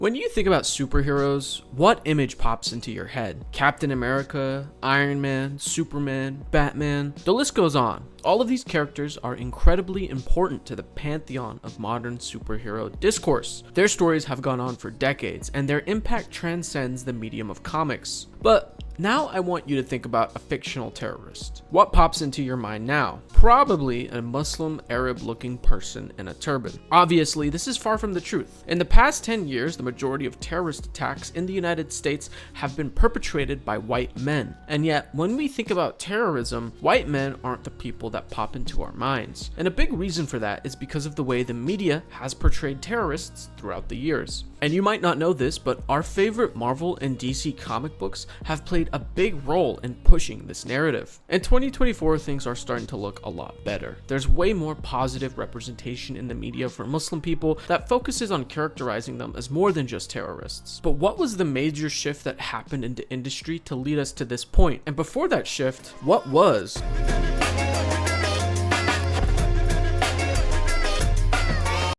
When you think about superheroes, what image pops into your head? Captain America, Iron Man, Superman, Batman, the list goes on. All of these characters are incredibly important to the pantheon of modern superhero discourse. Their stories have gone on for decades, and their impact transcends the medium of comics. But now I want you to think about a fictional terrorist. What pops into your mind now? Probably a Muslim Arab looking person in a turban. Obviously, this is far from the truth. In the past 10 years, the majority of terrorist attacks in the United States have been perpetrated by white men. And yet, when we think about terrorism, white men aren't the people that pop into our minds. And a big reason for that is because of the way the media has portrayed terrorists throughout the years. And you might not know this, but our favorite Marvel and DC comic books have played a big role in pushing this narrative. In 2024, things are starting to look a lot better. There's way more positive representation in the media for Muslim people that focuses on characterizing them as more than just terrorists. But what was the major shift that happened in the industry to lead us to this point? And before that shift, what was?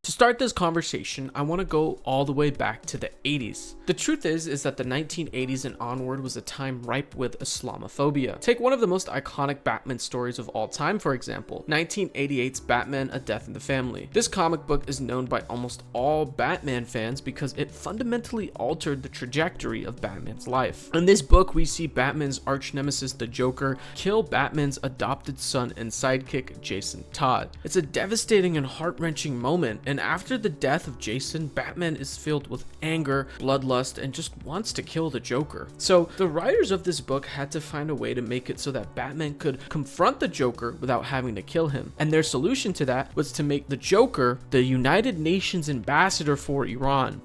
To start this conversation, I want to go all the way back to the 80s. The truth is that the 1980s and onward was a time ripe with Islamophobia. Take one of the most iconic Batman stories of all time, for example, 1988's Batman: A Death in the Family. This comic book is known by almost all Batman fans because it fundamentally altered the trajectory of Batman's life. In this book, we see Batman's arch nemesis, the Joker, kill Batman's adopted son and sidekick, Jason Todd. It's a devastating and heart-wrenching moment, and after the death of Jason, Batman is filled with anger, bloodlust, and just wants to kill the Joker. So the writers of this book had to find a way to make it so that Batman could confront the Joker without having to kill him. And their solution to that was to make the Joker the United Nations ambassador for Iran.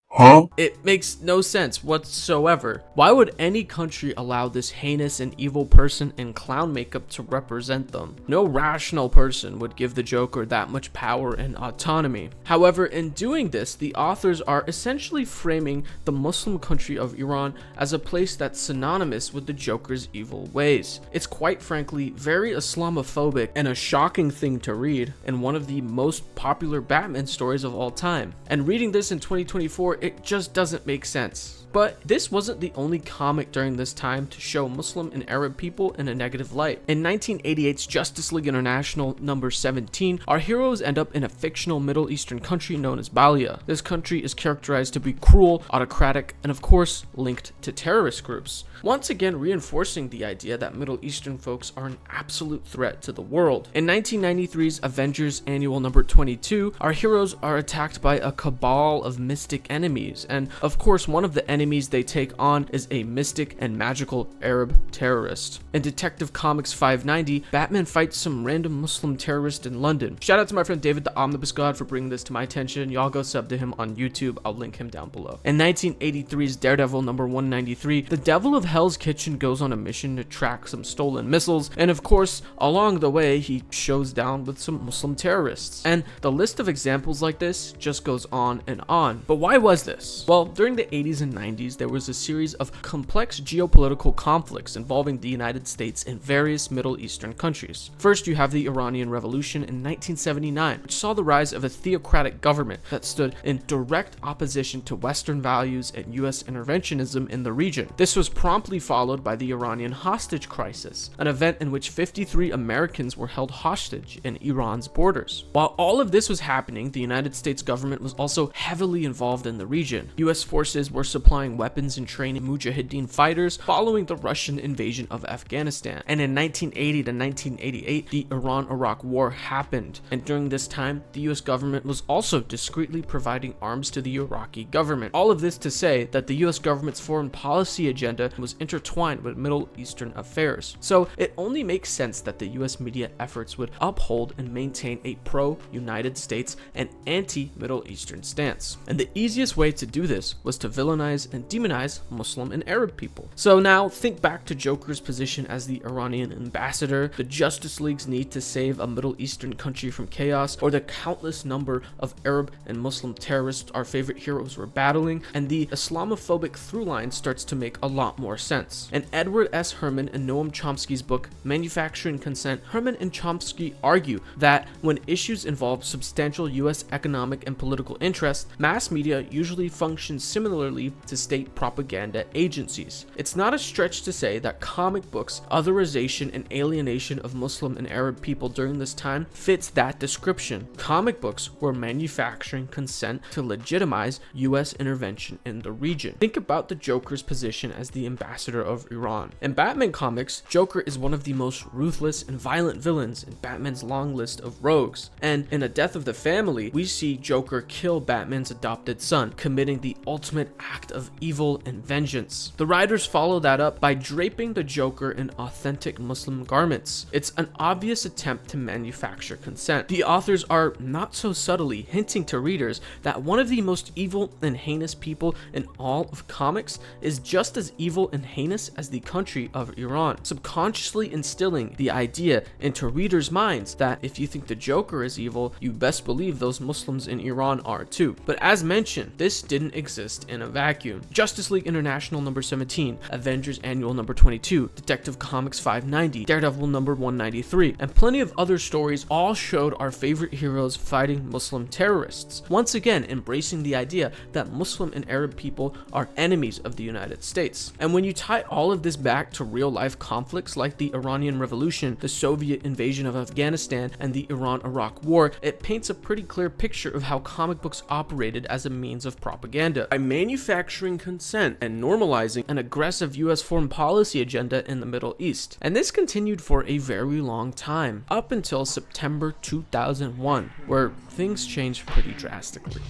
Huh? It makes no sense whatsoever. Why would any country allow this heinous and evil person in clown makeup to represent them? No rational person would give the Joker that much power and autonomy. However, in doing this, the authors are essentially framing the Muslim country of Iran as a place that's synonymous with the Joker's evil ways. It's quite frankly very Islamophobic and a shocking thing to read in one of the most popular Batman stories of all time. And reading this in 2024, it just doesn't make sense. But this wasn't the only comic during this time to show Muslim and Arab people in a negative light. In 1988's Justice League International number 17, our heroes end up in a fictional Middle Eastern country known as Balia. This country is characterized to be cruel, autocratic, and of course linked to terrorist groups, once again reinforcing the idea that Middle Eastern folks are an absolute threat to the world. In 1993's Avengers Annual number 22, our heroes are attacked by a cabal of mystic enemies, and of course one of the enemies they take on is a mystic and magical Arab terrorist. In Detective Comics 590, Batman fights some random Muslim terrorist in London. Shout out to my friend David the Omnibus God for bringing this to my attention. Y'all go sub to him on YouTube. I'll link him down below. In 1983's Daredevil number 193, the Devil of Hell's Kitchen goes on a mission to track some stolen missiles, and of course, along the way, he shows down with some Muslim terrorists. And the list of examples like this just goes on and on. But why was this? Well, during the 80s and 90s, there was a series of complex geopolitical conflicts involving the United States and various Middle Eastern countries. First, you have the Iranian Revolution in 1979, which saw the rise of a theocratic government that stood in direct opposition to Western values and US interventionism in the region. This was promptly followed by the Iranian hostage crisis, an event in which 53 Americans were held hostage in Iran's borders. While all of this was happening, the United States government was also heavily involved in the region. US forces were supplying weapons and training Mujahideen fighters following the Russian invasion of Afghanistan. And in 1980 to 1988, the Iran-Iraq War happened. And during this time, the US government was also discreetly providing arms to the Iraqi government. All of this to say that the US government's foreign policy agenda was intertwined with Middle Eastern affairs. So it only makes sense that the US media efforts would uphold and maintain a pro-United States and anti-Middle Eastern stance. And the easiest way to do this was to villainize villainize and demonize Muslim and Arab people. So now think back to Joker's position as the Iranian ambassador, the Justice League's need to save a Middle Eastern country from chaos, or the countless number of Arab and Muslim terrorists our favorite heroes were battling, and the Islamophobic through line starts to make a lot more sense. In Edward S. Herman and Noam Chomsky's book Manufacturing Consent, Herman and Chomsky argue that when issues involve substantial US economic and political interest, mass media usually functions similarly to state propaganda agencies. It's not a stretch to say that comic books' otherization and alienation of Muslim and Arab people during this time fits that description. Comic books were manufacturing consent to legitimize US intervention in the region. Think about the Joker's position as the ambassador of Iran. In Batman comics, Joker is one of the most ruthless and violent villains in Batman's long list of rogues. And in A Death of the Family, we see Joker kill Batman's adopted son, committing the ultimate act of evil and vengeance. The writers follow that up by draping the Joker in authentic Muslim garments. It's an obvious attempt to manufacture consent. The authors are not so subtly hinting to readers that one of the most evil and heinous people in all of comics is just as evil and heinous as the country of Iran, subconsciously instilling the idea into readers' minds that if you think the Joker is evil, you best believe those Muslims in Iran are too. But as mentioned, this didn't exist in a vacuum. Justice League International number 17, Avengers Annual number 22, Detective Comics 590, Daredevil number 193, and plenty of other stories all showed our favorite heroes fighting Muslim terrorists, once again embracing the idea that Muslim and Arab people are enemies of the United States. And when you tie all of this back to real-life conflicts like the Iranian Revolution, the Soviet invasion of Afghanistan, and the Iran-Iraq War, it paints a pretty clear picture of how comic books operated as a means of propaganda. By manufacturing consent and normalizing an aggressive US foreign policy agenda in the Middle East. And this continued for a very long time, up until September 2001, where things changed pretty drastically.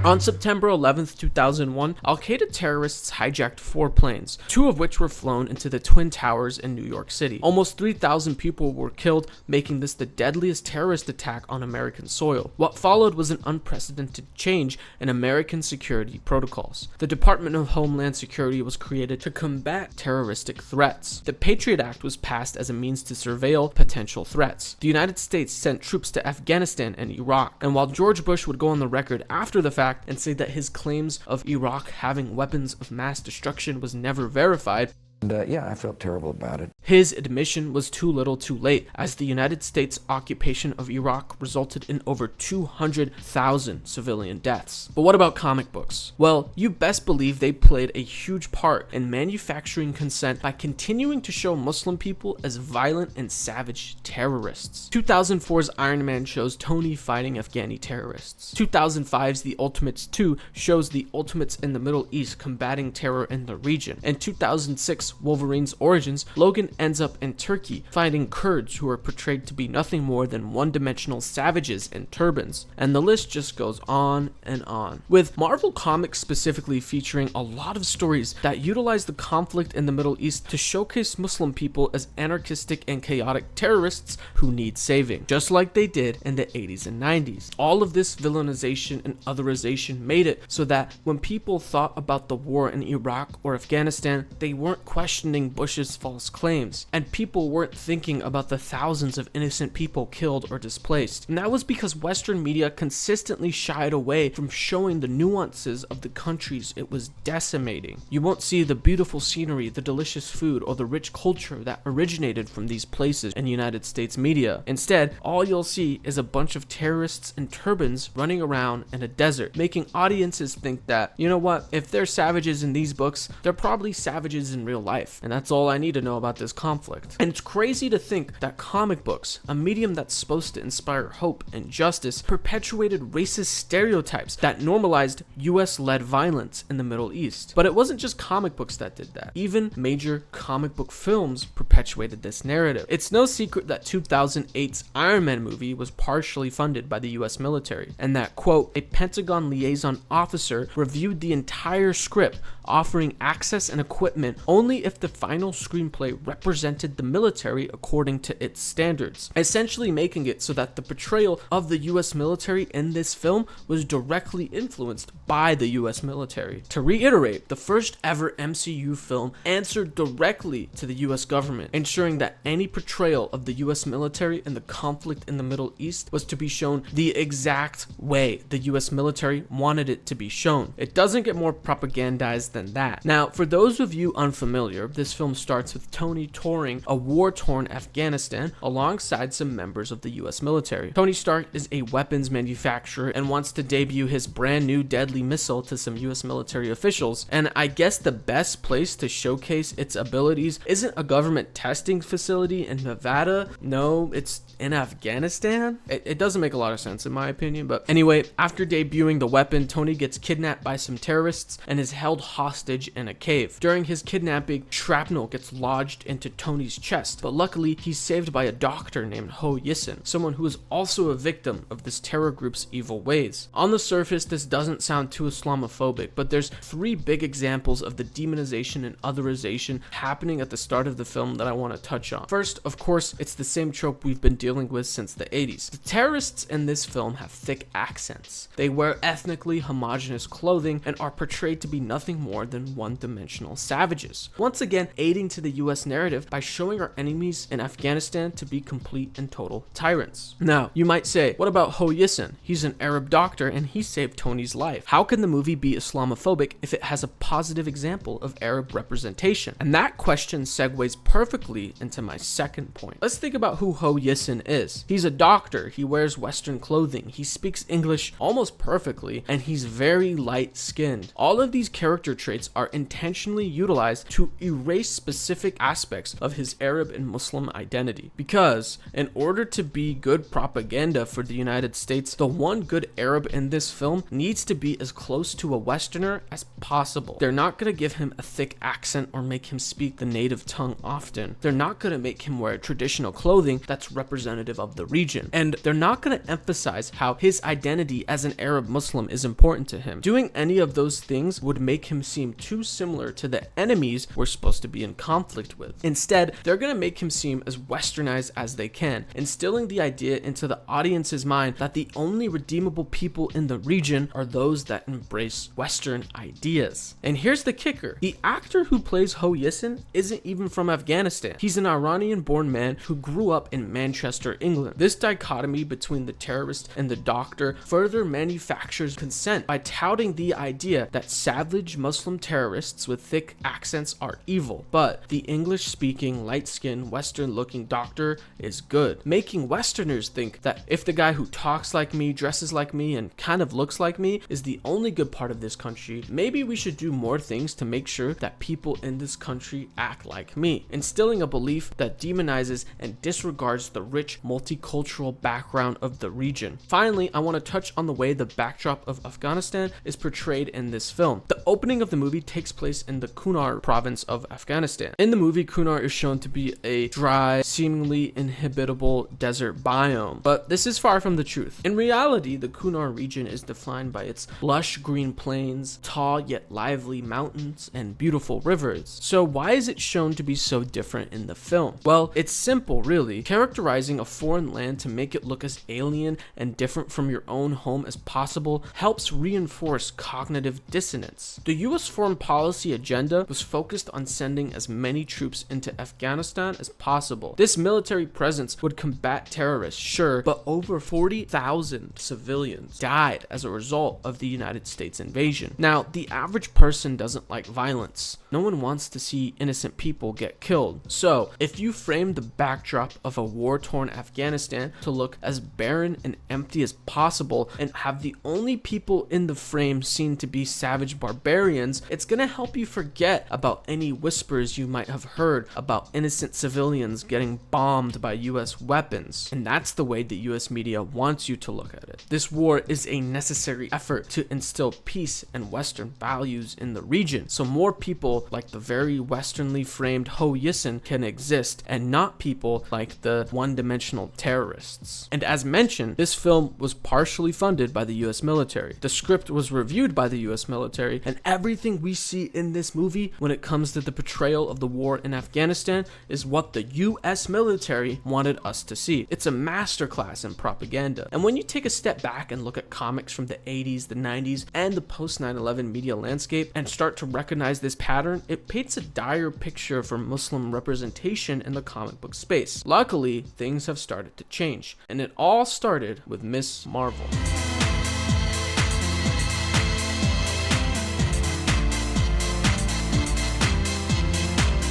On September 11th, 2001, Al-Qaeda terrorists hijacked 4 planes, 2 of which were flown into the Twin Towers in New York City. Almost 3,000 people were killed, making this the deadliest terrorist attack on American soil. What followed was an unprecedented change in American security protocols. The Department of Homeland Security was created to combat terroristic threats. The Patriot Act was passed as a means to surveil potential threats. The United States sent troops to Afghanistan and Iraq, and while George Bush would go on the record after the fact and say that his claims of Iraq having weapons of mass destruction was never verified, Yeah, I felt terrible about it. his admission was too little too late, as the United States occupation of Iraq resulted in over 200,000 civilian deaths. But what about comic books? Well, you best believe they played a huge part in manufacturing consent by continuing to show Muslim people as violent and savage terrorists. 2004's Iron Man shows Tony fighting Afghani terrorists. 2005's The Ultimates 2 shows the Ultimates in the Middle East combating terror in the region. In 2006, Wolverine's Origins, Logan ends up in Turkey fighting Kurds who are portrayed to be nothing more than one-dimensional savages in turbans, and the list just goes on and on. With Marvel Comics specifically featuring a lot of stories that utilize the conflict in the Middle East to showcase Muslim people as anarchistic and chaotic terrorists who need saving, just like they did in the 80s and 90s. All of this villainization and otherization made it so that when people thought about the war in Iraq or Afghanistan, they weren't questioning Bush's false claims, and people weren't thinking about the thousands of innocent people killed or displaced. And that was because Western media consistently shied away from showing the nuances of the countries it was decimating. You won't see the beautiful scenery, the delicious food, or the rich culture that originated from these places in United States media. Instead, all you'll see is a bunch of terrorists in turbans running around in a desert, making audiences think that, you know what, if they're savages in these books, they're probably savages in real life, and that's all I need to know about this conflict. And it's crazy to think that comic books, a medium that's supposed to inspire hope and justice, perpetuated racist stereotypes that normalized US-led violence in the Middle East. But it wasn't just comic books that did that. Even major comic book films perpetuated this narrative. It's no secret that 2008's Iron Man movie was partially funded by the US military, and that, quote, a Pentagon liaison officer reviewed the entire script, offering access and equipment only only if the final screenplay represented the military according to its standards, essentially making it so that the portrayal of the US military in this film was directly influenced by the US military. To reiterate, the first ever MCU film answered directly to the US government, ensuring that any portrayal of the US military in the conflict in the Middle East was to be shown the exact way the US military wanted it to be shown. It doesn't get more propagandized than that. Now, for those of you unfamiliar, this film starts with Tony touring a war-torn Afghanistan alongside some members of the US military. Tony Stark is a weapons manufacturer and wants to debut his brand new deadly missile to some US military officials, and I guess the best place to showcase its abilities isn't a government testing facility in Nevada. No, it's in Afghanistan. It doesn't make a lot of sense in my opinion, but anyway, after debuting the weapon, Tony gets kidnapped by some terrorists and is held hostage in a cave. During his kidnapping, shrapnel gets lodged into Tony's chest, but luckily he's saved by a doctor named Ho Yison, someone who is also a victim of this terror group's evil ways. On the surface, this doesn't sound too Islamophobic, but there's three big examples of the demonization and otherization happening at the start of the film that I want to touch on. First, of course, it's the same trope we've been dealing with since the 80s. The terrorists in this film have thick accents. They wear ethnically homogenous clothing and are portrayed to be nothing more than one-dimensional savages, once again aiding to the US narrative by showing our enemies in Afghanistan to be complete and total tyrants. Now, you might say, what about Ho Yison? He's an Arab doctor and he saved Tony's life. How can the movie be Islamophobic if it has a positive example of Arab representation? And that question segues perfectly into my second point. Let's think about who Ho Yison is. He's a doctor, he wears Western clothing, he speaks English almost perfectly, and he's very light-skinned. All of these character traits are intentionally utilized to erase specific aspects of his Arab and Muslim identity. Because in order to be good propaganda for the United States, the one good Arab in this film needs to be as close to a Westerner as possible. They're not going to give him a thick accent or make him speak the native tongue often. They're not going to make him wear traditional clothing that's representative of the region. And they're not going to emphasize how his identity as an Arab Muslim is important to him. Doing any of those things would make him seem too similar to the enemies we're supposed to be in conflict with. Instead, they're going to make him seem as westernized as they can, instilling the idea into the audience's mind that the only redeemable people in the region are those that embrace Western ideas. And here's the kicker. The actor who plays Ho Yison isn't even from Afghanistan. He's an Iranian-born man who grew up in Manchester, England. This dichotomy between the terrorist and the doctor further manufactures consent by touting the idea that savage Muslim terrorists with thick accents are evil, but the English-speaking, light-skinned, Western-looking doctor is good, making Westerners think that if the guy who talks like me, dresses like me, and kind of looks like me is the only good part of this country, maybe we should do more things to make sure that people in this country act like me, instilling a belief that demonizes and disregards the rich multicultural background of the region. Finally, I want to touch on the way the backdrop of Afghanistan is portrayed in this film. The opening of the movie takes place in the Kunar province of Afghanistan. In the movie, Kunar is shown to be a dry, seemingly inhabitable desert biome, but this is far from the truth. In reality, the Kunar region is defined by its lush green plains, tall yet lively mountains, and beautiful rivers. So why is it shown to be so different in the film? Well, it's simple, really. Characterizing a foreign land to make it look as alien and different from your own home as possible helps reinforce cognitive dissonance. The US foreign policy agenda was focused on sending as many troops into Afghanistan as possible. This military presence would combat terrorists, sure, but over 40,000 civilians died as a result of the United States invasion. Now, the average person doesn't like violence. No one wants to see innocent people get killed. So, if you frame the backdrop of a war-torn Afghanistan to look as barren and empty as possible and have the only people in the frame seen to be savage barbarians, it's gonna help you forget about any whispers you might have heard about innocent civilians getting bombed by US weapons. And that's the way the US media wants you to look at it. This war is a necessary effort to instill peace and Western values in the region, so more people like the very Westernly framed Ho Yison can exist, and not people like the one-dimensional terrorists. And as mentioned, this film was partially funded by the US military. The script was reviewed by the US military, and everything we see in this movie when it comes comes to the portrayal of the war in Afghanistan is what the US military wanted us to see. It's a masterclass in propaganda. And when you take a step back and look at comics from the 80s, the 90s, and the post 9/11 media landscape and start to recognize this pattern, it paints a dire picture for Muslim representation in the comic book space. Luckily, things have started to change, and it all started with Miss Marvel.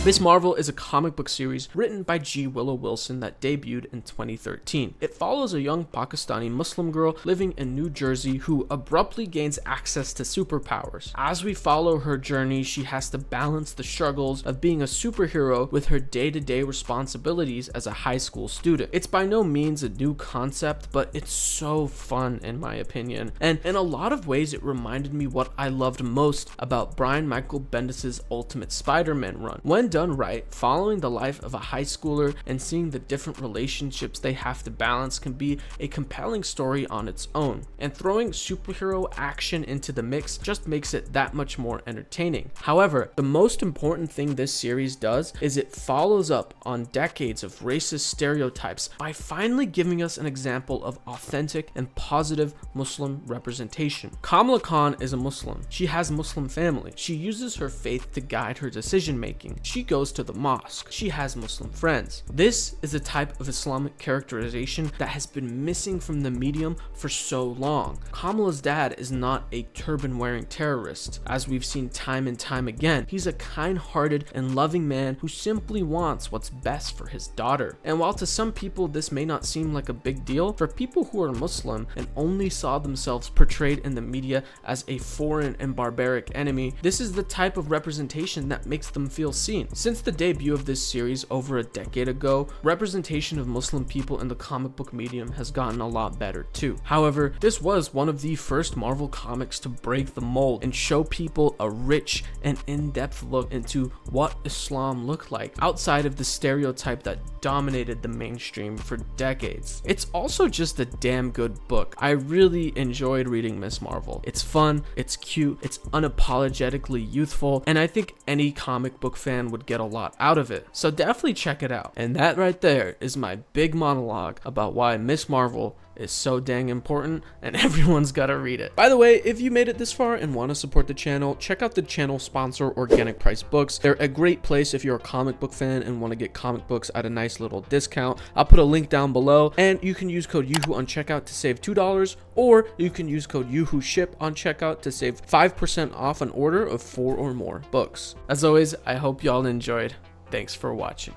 Miss Marvel is a comic book series written by G. Willow Wilson that debuted in 2013. It follows a young Pakistani Muslim girl living in New Jersey who abruptly gains access to superpowers. As we follow her journey, she has to balance the struggles of being a superhero with her day-to-day responsibilities as a high school student. It's by no means a new concept, but it's so fun in my opinion. And in a lot of ways, it reminded me what I loved most about Brian Michael Bendis' Ultimate Spider-Man run. When done right, following the life of a high schooler and seeing the different relationships they have to balance can be a compelling story on its own, and throwing superhero action into the mix just makes it that much more entertaining. However, the most important thing this series does is it follows up on decades of racist stereotypes by finally giving us an example of authentic and positive Muslim representation. Kamala Khan is a Muslim. She has a Muslim family. She uses her faith to guide her decision making. She goes to the mosque. She has Muslim friends. This is a type of Islamic characterization that has been missing from the medium for so long. Kamala's dad is not a turban-wearing terrorist. As we've seen time and time again, he's a kind-hearted and loving man who simply wants what's best for his daughter. And while to some people this may not seem like a big deal, for people who are Muslim and only saw themselves portrayed in the media as a foreign and barbaric enemy, this is the type of representation that makes them feel seen. Since the debut of this series over a decade ago, representation of Muslim people in the comic book medium has gotten a lot better too. However, this was one of the first Marvel comics to break the mold and show people a rich and in-depth look into what Islam looked like outside of the stereotype that dominated the mainstream for decades. It's also just a damn good book. I really enjoyed reading Miss Marvel. It's fun, it's cute, it's unapologetically youthful, and I think any comic book fan would get a lot out of it. So definitely check it out. And that right there is my big monologue about why Miss Marvel is so dang important and everyone's gotta read it. By the way, if you made it this far and want to support the channel, check out the channel sponsor Organic Price Books. They're a great place if you're a comic book fan and want to get comic books at a nice little discount. I'll put a link down below, and you can use code YooHoo on checkout to save $2, or you can use code YooHooShip on checkout to save 5% off an order of 4 or more books. As always, I hope y'all enjoyed. Thanks for watching.